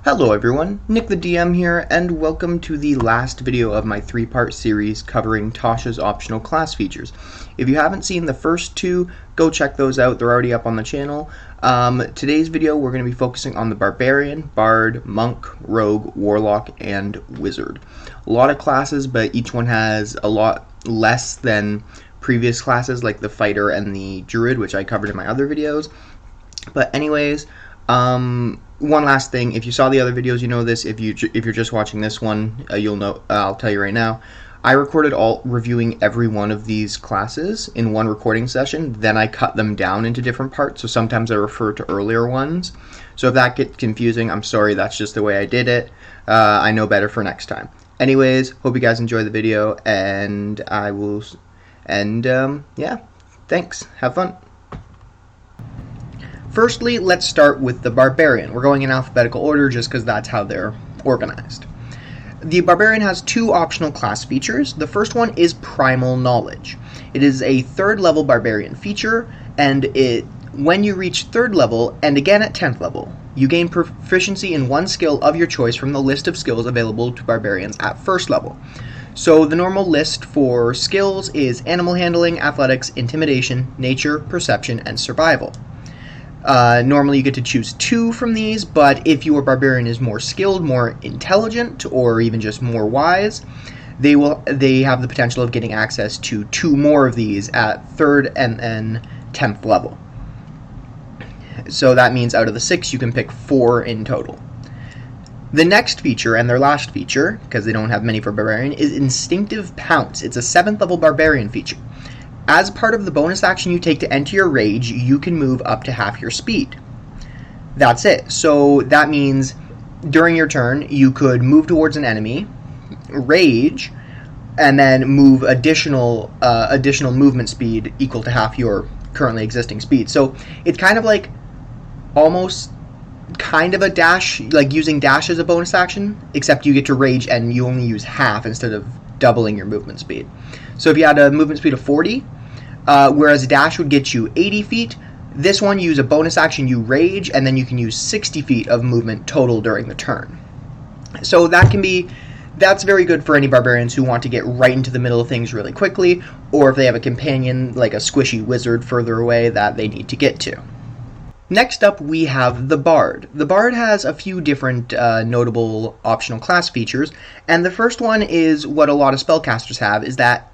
Hello everyone, Nick the DM here, and welcome to the last video of my three-part series covering Tasha's optional class features. If you haven't seen the first two, go check those out, they're already up on the channel. Today's video we're going to be focusing on the Barbarian, Bard, Monk, Rogue, Warlock, and Wizard. A lot of classes, but each one has a lot less than previous classes like the Fighter and the Druid, which I covered in my other videos. But anyways, one last thing, if you saw the other videos, you know this. If you're just watching this one, you'll know. I'll tell you right now. I recorded reviewing every one of these classes in one recording session. Then I cut them down into different parts. So sometimes I refer to earlier ones. So if that gets confusing, I'm sorry. That's just the way I did it. I know better for next time. Anyways, hope you guys enjoy the video, and I will. And yeah, thanks. Have fun. Firstly, let's start with the Barbarian. We're going in alphabetical order just because that's how they're organized. The Barbarian has two optional class features. The first one is Primal Knowledge. It is a third level Barbarian feature, and when you reach 3rd level and again at 10th level, you gain proficiency in one skill of your choice from the list of skills available to Barbarians at 1st level. So the normal list for skills is Animal Handling, Athletics, Intimidation, Nature, Perception, and Survival. Normally you get to choose 2 from these, but if your Barbarian is more skilled, more intelligent, or even just more wise, they have the potential of getting access to 2 more of these at 3rd and then 10th level. So that means out of the 6 you can pick 4 in total. The next feature, and their last feature, because they don't have many for Barbarian, is Instinctive Pounce. It's a 7th level Barbarian feature. As part of the bonus action you take to enter your rage, you can move up to half your speed. That's it. So that means during your turn, you could move towards an enemy, rage, and then move additional movement speed equal to half your currently existing speed. So it's kind of like almost kind of a dash, like using dash as a bonus action, except you get to rage and you only use half instead of doubling your movement speed. So if you had a movement speed of 40, whereas dash would get you 80 feet, this one you use a bonus action, you rage, and then you can use 60 feet of movement total during the turn. So that's very good for any barbarians who want to get right into the middle of things really quickly, or if they have a companion like a squishy wizard further away that they need to get to. Next up, we have the Bard. The Bard has a few different notable optional class features, and the first one is what a lot of spellcasters have,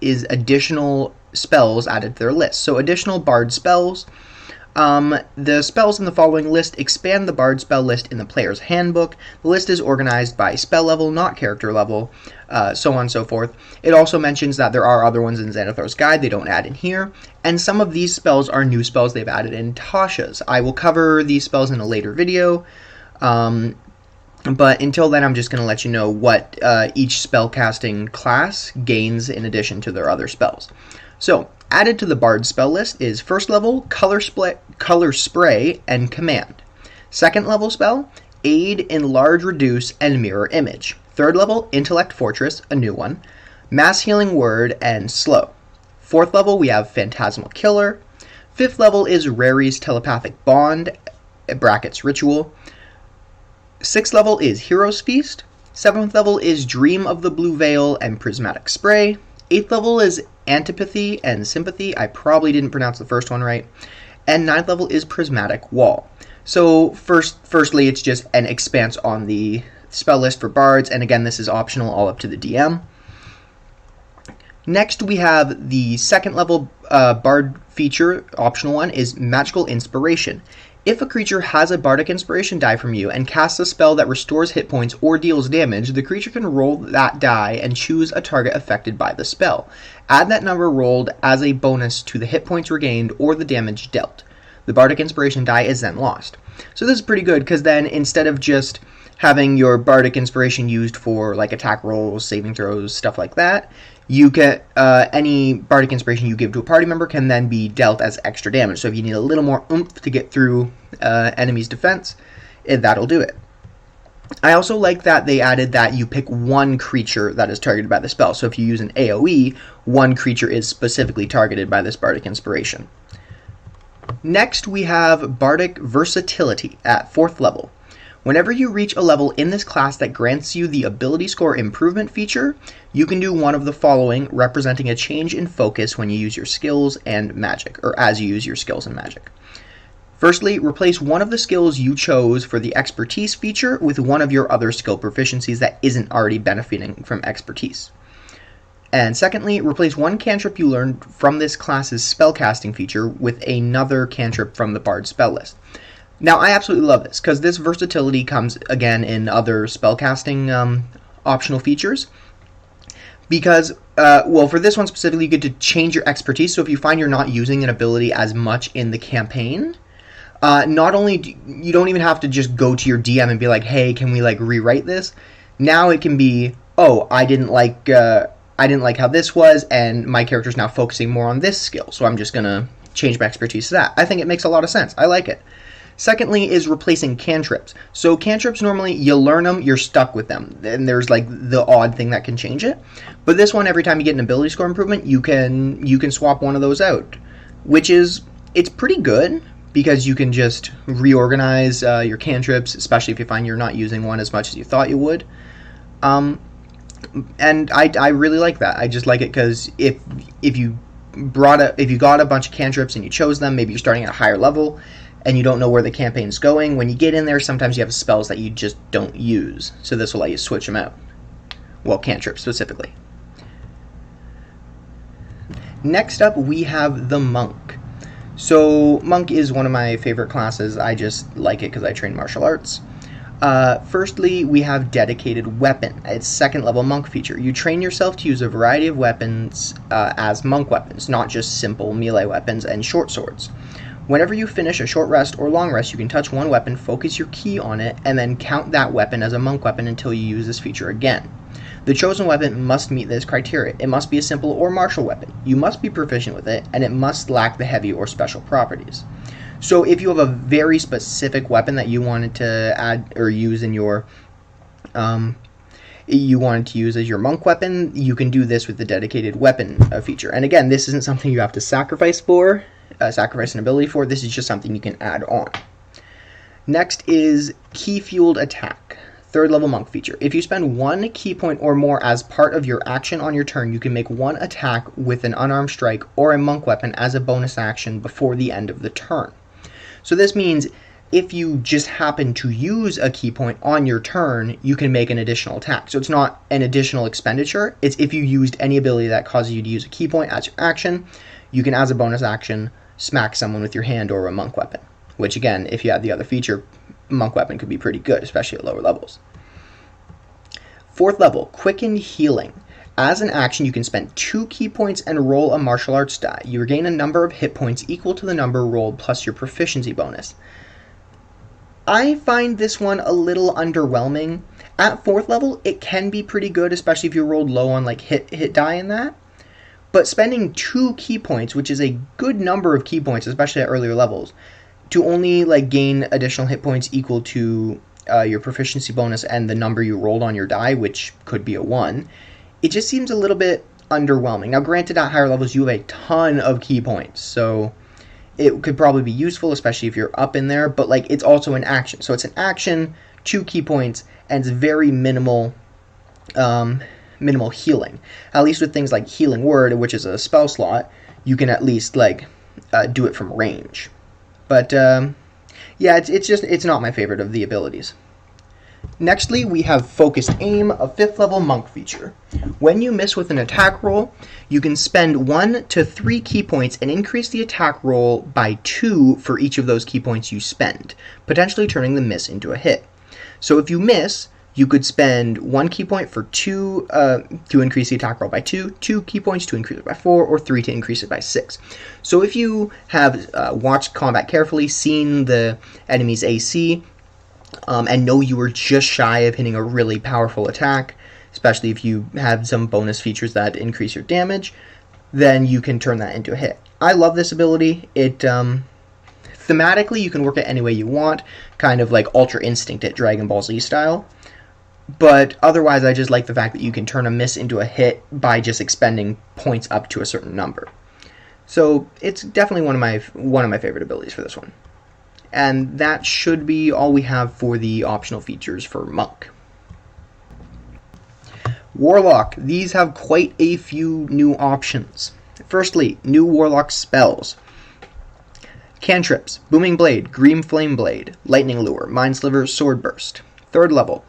is additional spells added to their list. So additional Bard spells. The spells in the following list expand the Bard spell list in the player's handbook. The list is organized by spell level, not character level, so on and so forth. It also mentions that there are other ones in Xanathar's Guide they don't add in here, and some of these spells are new spells they've added in Tasha's. I will cover these spells in a later video, but until then I'm just going to let you know what each spellcasting class gains in addition to their other spells. So, added to the Bard spell list is 1st level, Color Spray, and Command. 2nd level spell, Aid, Enlarge, Reduce, and Mirror Image. 3rd level, Intellect Fortress, a new one. Mass Healing Word, and Slow. 4th level, we have Phantasmal Killer. 5th level is Rary's Telepathic Bond, brackets Ritual. 6th level is Hero's Feast. 7th level is Dream of the Blue Veil and Prismatic Spray. 8th level is Antipathy and Sympathy. I probably didn't pronounce the first one right. And 9th level is Prismatic Wall. So firstly, it's just an expanse on the spell list for bards, and again, this is optional, all up to the DM. Next, we have the 2nd level bard feature, optional one, is Magical Inspiration. If a creature has a bardic inspiration die from you and casts a spell that restores hit points or deals damage, the creature can roll that die and choose a target affected by the spell. Add that number rolled as a bonus to the hit points regained or the damage dealt. The bardic inspiration die is then lost. So this is pretty good, because then instead of just having your bardic inspiration used for like attack rolls, saving throws, stuff like that, you get any bardic inspiration you give to a party member can then be dealt as extra damage. So if you need a little more oomph to get through enemy's defense, that'll do it. I also like that they added that you pick one creature that is targeted by the spell. So if you use an AoE, one creature is specifically targeted by this bardic inspiration. Next, we have Bardic Versatility at 4th level. Whenever you reach a level in this class that grants you the ability score improvement feature, you can do one of the following, representing a change in focus when you use your skills and magic, or as you use your skills and magic. Firstly, replace one of the skills you chose for the expertise feature with one of your other skill proficiencies that isn't already benefiting from expertise. And secondly, replace one cantrip you learned from this class's spellcasting feature with another cantrip from the Bard spell list. Now, I absolutely love this, because this versatility comes, again, in other spellcasting optional features. Because, well, for this one specifically, you get to change your expertise, so if you find you're not using an ability as much in the campaign, not only you don't even have to just go to your DM and be like, hey, can we, like, rewrite this? Now it can be, oh, I didn't like how this was, and my character's now focusing more on this skill, so I'm just going to change my expertise to that. I think it makes a lot of sense. I like it. Secondly is replacing cantrips. So cantrips, normally you learn them, you're stuck with them, and there's like the odd thing that can change it. But this one, every time you get an ability score improvement, you can swap one of those out, which is, it's pretty good, because you can just reorganize your cantrips, especially if you find you're not using one as much as you thought you would. And I really like that. I just like it because if you got a bunch of cantrips and you chose them, maybe you're starting at a higher level and you don't know where the campaign's going, when you get in there, sometimes you have spells that you just don't use. So this will let you switch them out. Well, cantrips specifically. Next up, we have the Monk. So Monk is one of my favorite classes. I just like it because I train martial arts. Firstly, we have Dedicated Weapon. It's second level Monk feature. You train yourself to use a variety of weapons as Monk weapons, not just simple melee weapons and short swords. Whenever you finish a short rest or long rest, you can touch one weapon, focus your ki on it, and then count that weapon as a Monk weapon until you use this feature again. The chosen weapon must meet this criteria. It must be a simple or martial weapon. You must be proficient with it, and it must lack the heavy or special properties. So if you have a very specific weapon that you wanted to add or use in your you wanted to use as your Monk weapon, you can do this with the Dedicated Weapon feature. And again, this isn't something you have to sacrifice an ability for. This is just something you can add on. Next is Ki Fueled Attack, third level Monk feature. If you spend one ki point or more as part of your action on your turn, you can make one attack with an unarmed strike or a Monk weapon as a bonus action before the end of the turn. So this means if you just happen to use a ki point on your turn, you can make an additional attack. So it's not an additional expenditure. It's if you used any ability that causes you to use a ki point as your action, you can, as a bonus action, smack someone with your hand or a Monk weapon. Which, again, if you had the other feature, Monk weapon could be pretty good, especially at lower levels. Fourth level, Quickened Healing. As an action, you can spend 2 ki points and roll a martial arts die. You regain a number of hit points equal to the number rolled plus your proficiency bonus. I find this one a little underwhelming. At 4th level, it can be pretty good, especially if you rolled low on like hit die in that. But spending 2 ki points, which is a good number of ki points, especially at earlier levels, to only like gain additional hit points equal to your proficiency bonus and the number you rolled on your die, which could be a 1, it just seems a little bit underwhelming. Now, granted, at higher levels, you have a ton of ki points, so it could probably be useful, especially if you're up in there, but like it's also an action. So it's an action, 2 ki points, and it's very minimal healing. At least with things like Healing Word, which is a spell slot, you can at least like do it from range. But yeah, it's not my favorite of the abilities. Nextly, we have Focused Aim, a 5th level Monk feature. When you miss with an attack roll, you can spend 1 to 3 ki points and increase the attack roll by 2 for each of those ki points you spend, potentially turning the miss into a hit. So if you miss, you could spend 1 ki point for 2 to increase the attack roll by 2, 2 ki points to increase it by 4, or 3 to increase it by 6. So if you have watched combat carefully, seen the enemy's AC, and know you were just shy of hitting a really powerful attack, especially if you have some bonus features that increase your damage, then you can turn that into a hit. I love this ability. It thematically, you can work it any way you want, kind of like Ultra Instinct at Dragon Ball Z style. But otherwise, I just like the fact that you can turn a miss into a hit by just expending points up to a certain number. So it's definitely one of my favorite abilities for this one. And that should be all we have for the optional features for Monk. Warlock. These have quite a few new options. Firstly, new Warlock spells. Cantrips: Booming Blade, Green Flame Blade, Lightning Lure, Mind Sliver, Sword Burst. Third level.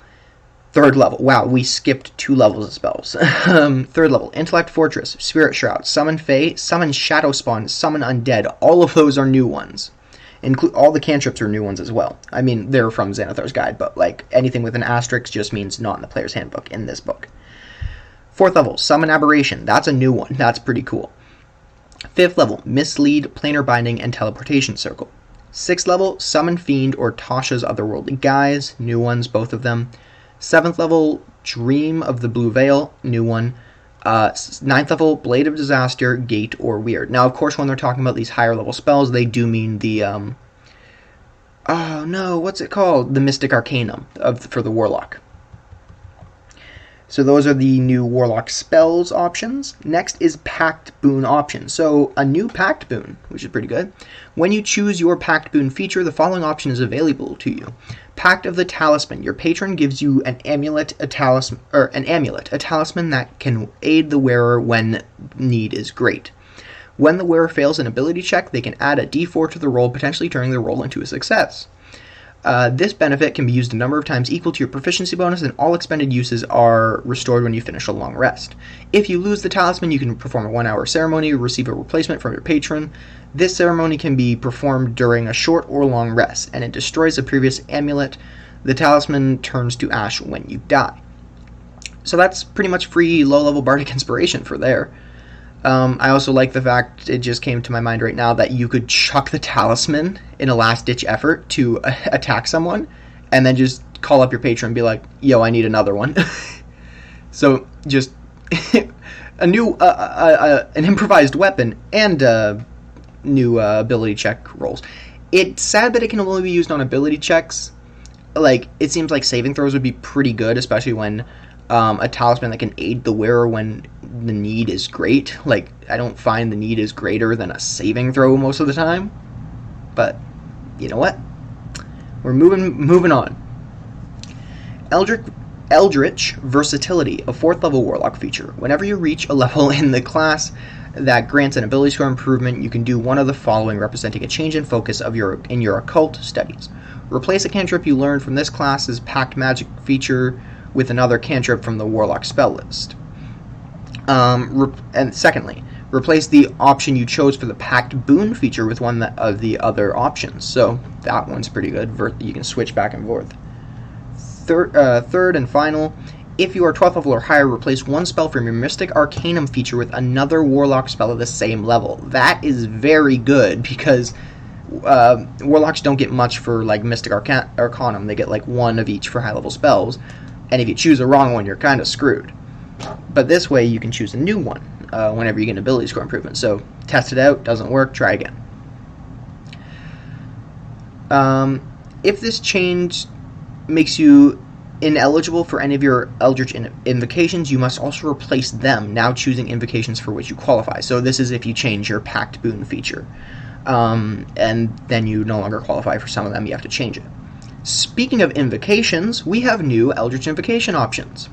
Wow, we skipped 2 levels of spells. Third level. Intellect Fortress, Spirit Shroud, Summon Fae, Summon Shadow Spawn, Summon Undead. All of those are new ones. All the cantrips are new ones as well. I mean, they're from Xanathar's Guide, but like anything with an asterisk just means not in the player's handbook in this book. 4th level, Summon Aberration. That's a new one. That's pretty cool. 5th level, Mislead, Planar Binding, and Teleportation Circle. 6th level, Summon Fiend or Tasha's Otherworldly Guise. New ones, both of them. 7th level, Dream of the Blue Veil. New one. 9th level, Blade of Disaster, Gate, or Weird. Now, of course, when they're talking about these higher level spells, they do mean the, oh no, what's it called? The Mystic Arcanum for the Warlock. So those are the new Warlock spells options. Next is Pact Boon options. So a new Pact Boon, which is pretty good. When you choose your Pact Boon feature, the following option is available to you. Pact of the Talisman. Your patron gives you an amulet, a talisman that can aid the wearer when need is great. When the wearer fails an ability check, they can add a d4 to the roll, potentially turning the roll into a success. This benefit can be used a number of times equal to your proficiency bonus, and all expended uses are restored when you finish a long rest. If you lose the talisman, you can perform a 1-hour ceremony or receive a replacement from your patron. This ceremony can be performed during a short or long rest, and it destroys the previous amulet. The talisman turns to ash when you die. So that's pretty much free low-level bardic inspiration for there. I also like the fact, it just came to my mind right now, that you could chuck the talisman in a last-ditch effort to attack someone, and then just call up your patron and be like, yo, I need another one. So, just a new, an improvised weapon, and new ability check rolls. It's sad that it can only be used on ability checks. Like, it seems like saving throws would be pretty good, especially when a talisman that can aid the wearer when the need is great. Like, I don't find the need is greater than a saving throw most of the time. But, you know what? We're moving on. Eldritch Versatility, a 4th level Warlock feature. Whenever you reach a level in the class that grants an ability score improvement, you can do one of the following, representing a change in focus in your occult studies. Replace a cantrip you learned from this class's Pact Magic feature with another cantrip from the Warlock spell list. And secondly, replace the option you chose for the Pact Boon feature with one of the other options. So that one's pretty good. You can switch back and forth. Third and final, if you are 12th level or higher, replace one spell from your Mystic Arcanum feature with another Warlock spell of the same level. That is very good, because Warlocks don't get much for like Mystic Arcanum. They get like one of each for high level spells, and if you choose the wrong one, you're kind of screwed. But this way, you can choose a new one whenever you get an ability score improvement. So test it out, doesn't work, try again. If this change makes you ineligible for any of your Eldritch invocations, you must also replace them, now choosing invocations for which you qualify. So this is if you change your Pact Boon feature. And then you no longer qualify for some of them, you have to change it. Speaking of invocations, we have new Eldritch invocation options.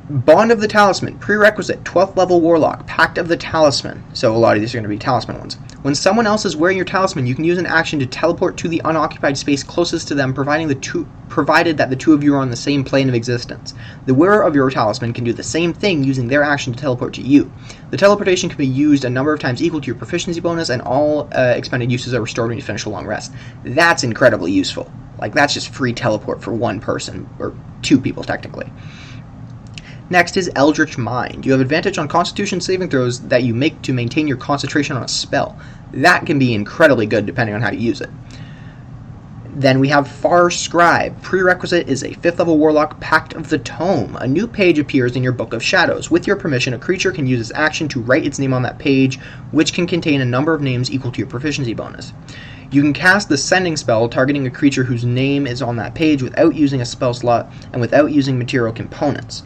Bond of the Talisman, prerequisite, 12th level Warlock, Pact of the Talisman. So a lot of these are going to be talisman ones. When someone else is wearing your talisman, you can use an action to teleport to the unoccupied space closest to them, provided that the two of you are on the same plane of existence. The wearer of your talisman can do the same thing using their action to teleport to you. The teleportation can be used a number of times equal to your proficiency bonus, and all expended uses are restored when you finish a long rest. That's incredibly useful. Like, that's just free teleport for one person, or two people technically. Next is Eldritch Mind. You have advantage on Constitution saving throws that you make to maintain your concentration on a spell. That can be incredibly good depending on how you use it. Then we have Far Scribe. Prerequisite is a 5th level Warlock, Pact of the Tome. A new page appears in your Book of Shadows. With your permission, a creature can use its action to write its name on that page, which can contain a number of names equal to your proficiency bonus. You can cast the Sending spell, targeting a creature whose name is on that page without using a spell slot and without using material components.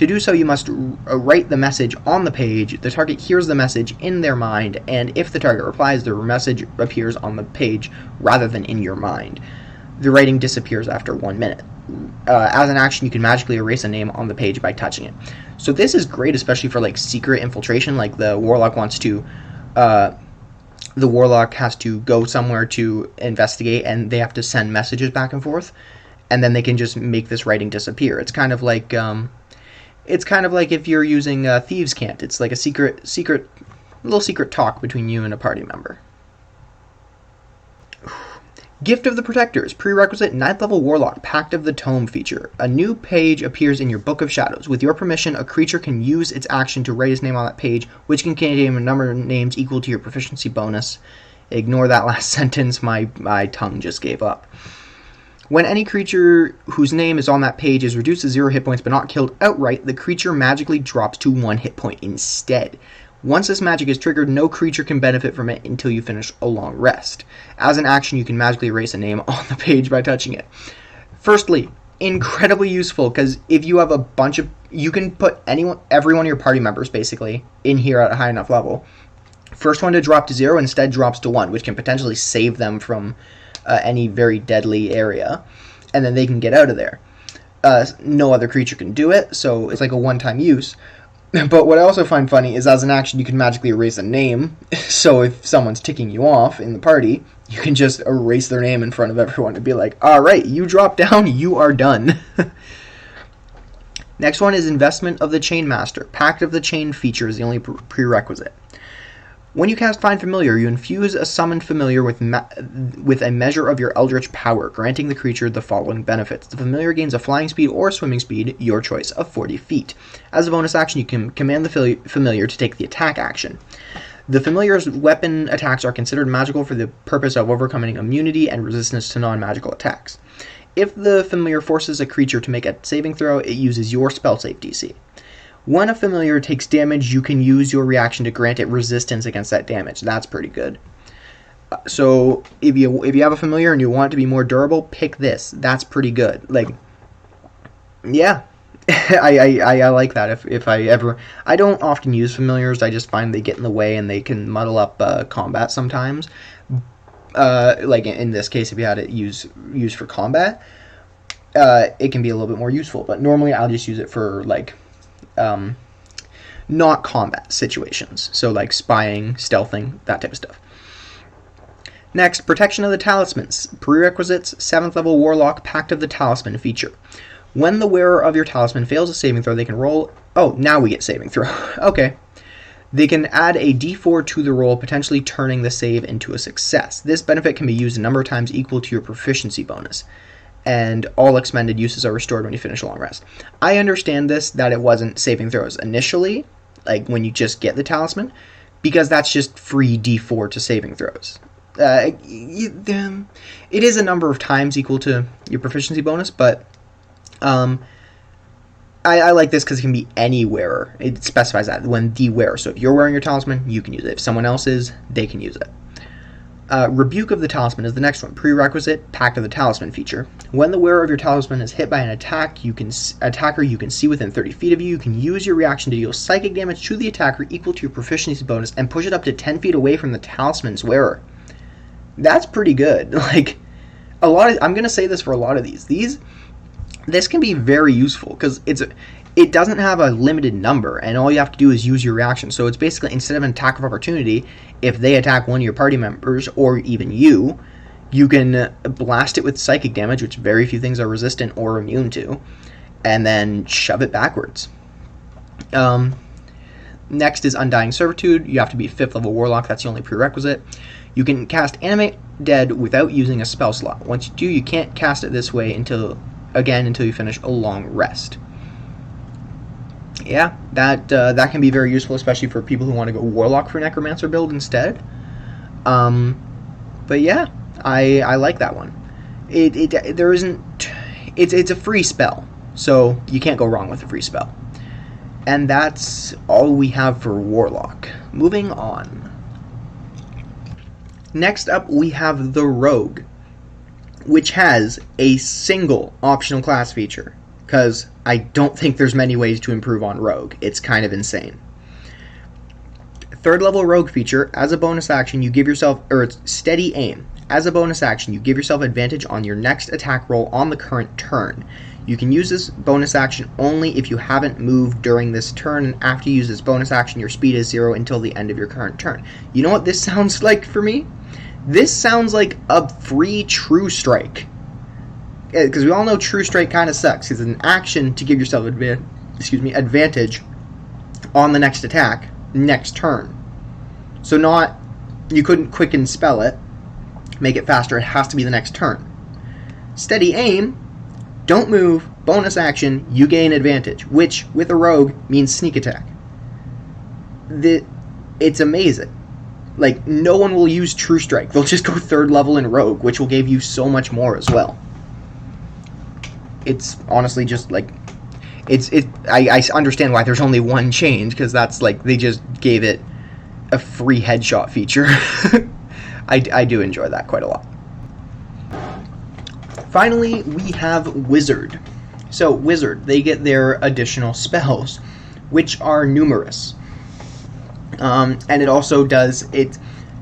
To do so, you must write the message on the page. The target hears the message in their mind, and if the target replies, the message appears on the page rather than in your mind. The writing disappears after 1 minute. As an action, you can magically erase a name on the page by touching it. So this is great, especially for like secret infiltration. Like the Warlock has to go somewhere to investigate, and they have to send messages back and forth, and then they can just make this writing disappear. It's kind of like if you're using Thieves' Cant. It's like a little secret talk between you and a party member. Gift of the Protectors. Prerequisite 9th level Warlock. Pact of the Tome feature. A new page appears in your Book of Shadows. With your permission, a creature can use its action to write his name on that page, which can contain a number of names equal to your proficiency bonus. Ignore that last sentence. My tongue just gave up. When any creature whose name is on that page is reduced to 0 hit points but not killed outright, the creature magically drops to 1 hit point instead. Once this magic is triggered, no creature can benefit from it until you finish a long rest. As an action, you can magically erase a name on the page by touching it. Firstly, incredibly useful, because if you have you can put every one of your party members, basically, in here at a high enough level. First one to drop to 0 instead drops to 1, which can potentially save them from any very deadly area, and then they can get out of there. No other creature can do it, so it's like a one-time use. But what I also find funny is, as an action, you can magically erase a name. So if someone's ticking you off in the party, you can just erase their name in front of everyone and be like, alright, you drop down, you are done. Next one is Investment of the Chainmaster. Pact of the Chain feature is the only prerequisite. When you cast Find Familiar, you infuse a summoned familiar with a measure of your eldritch power, granting the creature the following benefits. The familiar gains a flying speed or swimming speed, your choice, of 40 feet. As a bonus action, you can command the familiar to take the attack action. The familiar's weapon attacks are considered magical for the purpose of overcoming immunity and resistance to non-magical attacks. If the familiar forces a creature to make a saving throw, it uses your spell save DC. When a familiar takes damage, you can use your reaction to grant it resistance against that damage. That's pretty good. So if you have a familiar and you want it to be more durable, pick this. That's pretty good. Like, yeah, I like that. If I don't often use familiars. I just find they get in the way and they can muddle up combat sometimes. Like in this case, if you had it used for combat, it can be a little bit more useful. But normally, I'll just use it for like not combat situations, so like spying, stealthing, that type of stuff. Next, Protection of the Talismans. Prerequisites, 7th level Warlock, Pact of the Talisman feature. When the wearer of your talisman fails a saving throw, they can roll... Oh, now we get saving throw. Okay. They can add a d4 to the roll, potentially turning the save into a success. This benefit can be used a number of times equal to your proficiency bonus, and all expended uses are restored when you finish a long rest. I understand that it wasn't saving throws initially, like when you just get the talisman, because that's just free d4 to saving throws. It is a number of times equal to your proficiency bonus, but I like this because it can be any wearer. It specifies that when the wearer. So if you're wearing your talisman, you can use it. If someone else is, they can use it. Rebuke of the Talisman is the next one. Prerequisite, Pact of the Talisman feature. When the wearer of your talisman is hit by an attacker you can see within 30 feet of you, you can use your reaction to deal psychic damage to the attacker equal to your proficiency bonus and push it up to 10 feet away from the talisman's wearer. That's pretty good. Like, I'm going to say this for a lot of these. This can be very useful because it doesn't have a limited number, and all you have to do is use your reaction. So it's basically, instead of an attack of opportunity, if they attack one of your party members, or even you can blast it with psychic damage, which very few things are resistant or immune to, and then shove it backwards. Next is Undying Servitude. You have to be 5th level Warlock. That's the only prerequisite. You can cast Animate Dead without using a spell slot. Once you do, you can't cast it this way until you finish a long rest. Yeah, that can be very useful, especially for people who want to go Warlock for Necromancer build instead. But yeah, I like that one. It's a free spell, so you can't go wrong with a free spell. And that's all we have for Warlock. Moving on. Next up, we have the Rogue, which has a single optional class feature, because I don't think there's many ways to improve on Rogue. It's kind of insane. Third level Rogue feature, as a bonus action, you give yourself, or it's steady aim. As a bonus action, you give yourself advantage on your next attack roll on the current turn. You can use this bonus action only if you haven't moved during this turn, and after you use this bonus action, your speed is 0 until the end of your current turn. You know what this sounds like for me? This sounds like a free True Strike. Because we all know True Strike kind of sucks. It's an action to give yourself advantage on the next attack, next turn. So you couldn't quicken spell it, make it faster, it has to be the next turn. Steady aim, don't move, bonus action, you gain advantage, which with a rogue means sneak attack. It's amazing. Like, no one will use True Strike. They'll just go third level in rogue, which will give you so much more as well. It's honestly just like, I understand why there's only one change, because that's like, they just gave it a free headshot feature. I do enjoy that quite a lot. Finally, we have Wizard. So Wizard, they get their additional spells, which are numerous. And it also does it.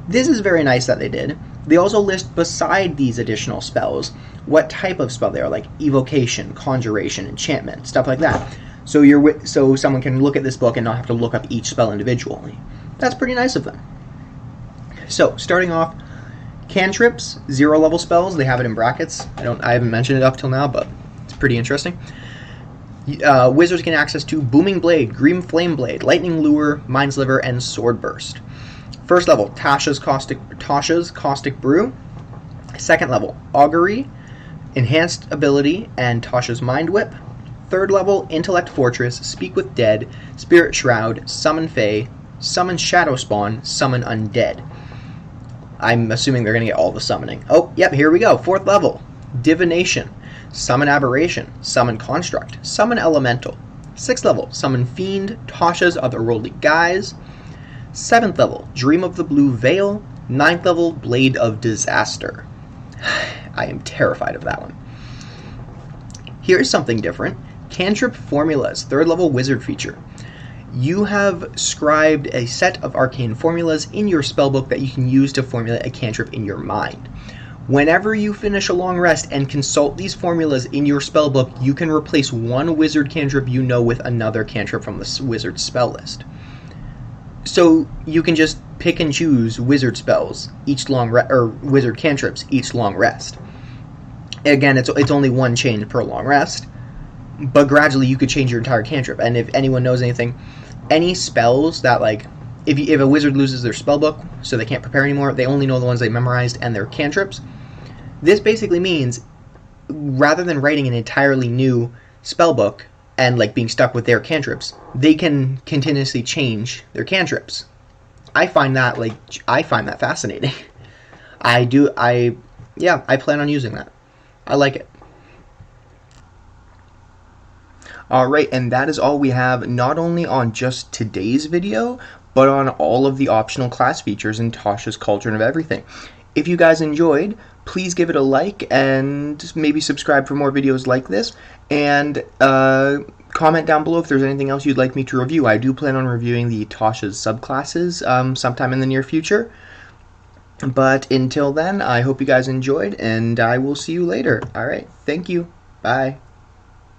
This is very nice that they did. They also list beside these additional spells what type of spell they are, like evocation, conjuration, enchantment, stuff like that. So someone can look at this book and not have to look up each spell individually. That's pretty nice of them. So starting off, cantrips, 0 level spells. They have it in brackets. I haven't mentioned it up till now, but it's pretty interesting. Wizards gain access to Booming Blade, Green Flame Blade, Lightning Lure, Mindsliver, and Sword Burst. First level, Tasha's Caustic Brew. Second level, Augury, Enhanced Ability, and Tasha's Mind Whip. Third level, Intellect Fortress, Speak with Dead, Spirit Shroud, Summon Fae, Summon Shadow Spawn, Summon Undead. I'm assuming they're going to get all the summoning. Oh, yep, here we go. Fourth level, Divination, Summon Aberration, Summon Construct, Summon Elemental. Sixth level, Summon Fiend, Tasha's Otherworldly Guise. Seventh level, Dream of the Blue Veil. Ninth level, Blade of Disaster. I am terrified of that one. Here's something different. Cantrip Formulas, third level wizard feature. You have scribed a set of arcane formulas in your spellbook that you can use to formulate a cantrip in your mind. Whenever you finish a long rest and consult these formulas in your spellbook, you can replace one wizard cantrip you know with another cantrip from the wizard spell list. So you can just pick and choose wizard spells each long wizard cantrips each long rest. Again, it's only one change per long rest, but gradually you could change your entire cantrip. And if anyone knows anything, any spells that, like, if a wizard loses their spellbook, so they can't prepare anymore, they only know the ones they memorized and their cantrips. This basically means, rather than writing an entirely new spellbook and like being stuck with their cantrips, they can continuously change their cantrips. I find that fascinating. I plan on using that. I like it. Alright, and that is all we have, not only on just today's video, but on all of the optional class features in Tasha's Cauldron of Everything. If you guys enjoyed, please give it a like and maybe subscribe for more videos like this, and comment down below if there's anything else you'd like me to review. I do plan on reviewing the Tasha's subclasses sometime in the near future. But until then, I hope you guys enjoyed, and I will see you later. Alright, thank you. Bye.